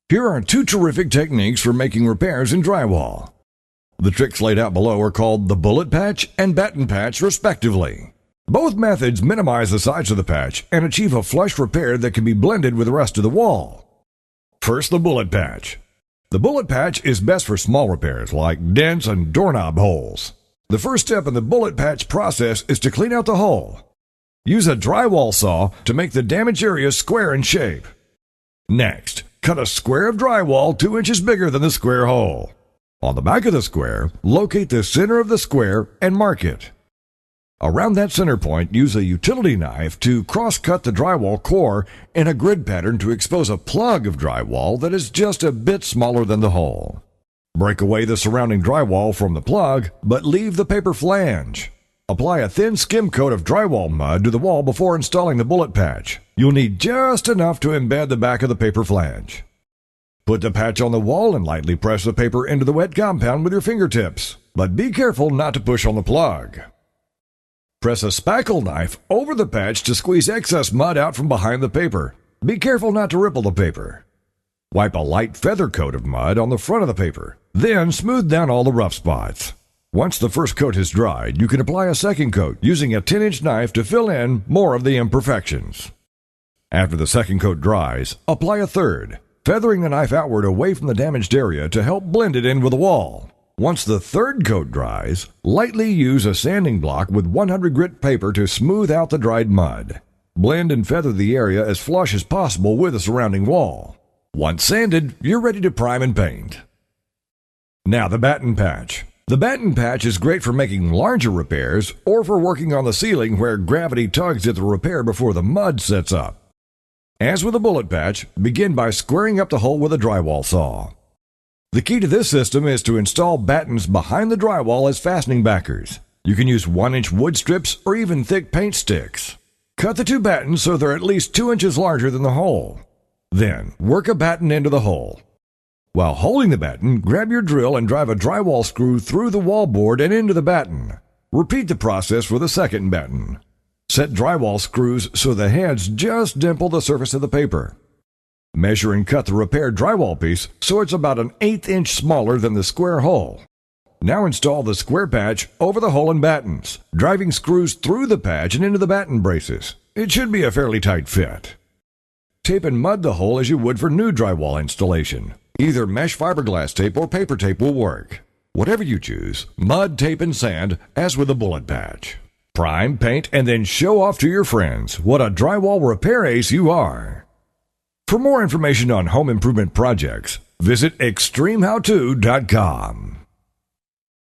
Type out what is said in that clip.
Here are 2 terrific techniques for making repairs in drywall. The tricks laid out below are called the bullet patch and batten patch, respectively. Both methods minimize the size of the patch and achieve a flush repair that can be blended with the rest of the wall. First, the bullet patch. The bullet patch is best for small repairs like dents and doorknob holes. The first step in the bullet patch process is to clean out the hole. Use a drywall saw to make the damaged area square in shape. Next, cut a square of drywall 2 inches bigger than the square hole. On the back of the square, locate the center of the square and mark it. Around that center point, use a utility knife to cross-cut the drywall core in a grid pattern to expose a plug of drywall that is just a bit smaller than the hole. Break away the surrounding drywall from the plug, but leave the paper flange. Apply a thin skim coat of drywall mud to the wall before installing the bullet patch. You'll need just enough to embed the back of the paper flange. Put the patch on the wall and lightly press the paper into the wet compound with your fingertips, but be careful not to push on the plug. Press a spackle knife over the patch to squeeze excess mud out from behind the paper. Be careful not to ripple the paper. Wipe a light feather coat of mud on the front of the paper, then smooth down all the rough spots. Once the first coat has dried, you can apply a second coat using a 10-inch knife to fill in more of the imperfections. After the second coat dries, apply a third, feathering the knife outward away from the damaged area to help blend it in with the wall. Once the third coat dries, lightly use a sanding block with 100 grit paper to smooth out the dried mud. Blend and feather the area as flush as possible with the surrounding wall. Once sanded, you're ready to prime and paint. Now the batten patch. The batten patch is great for making larger repairs or for working on the ceiling where gravity tugs at the repair before the mud sets up. As with the bullet patch, begin by squaring up the hole with a drywall saw. The key to this system is to install battens behind the drywall as fastening backers. You can use 1-inch wood strips or even thick paint sticks. Cut the 2 battens so they're at least 2 inches larger than the hole. Then, work a batten into the hole. While holding the batten, grab your drill and drive a drywall screw through the wall board and into the batten. Repeat the process for the second batten. Set drywall screws so the heads just dimple the surface of the paper. Measure and cut the repaired drywall piece so it's about an 1/8 inch smaller than the square hole. Now install the square patch over the hole and battens, driving screws through the patch and into the batten braces. It should be a fairly tight fit. Tape and mud the hole as you would for new drywall installation. Either mesh fiberglass tape or paper tape will work. Whatever you choose, mud, tape, and sand, as with the bullet patch. Prime, paint, and then show off to your friends what a drywall repair ace you are. For more information on home improvement projects, visit extremehowto.com.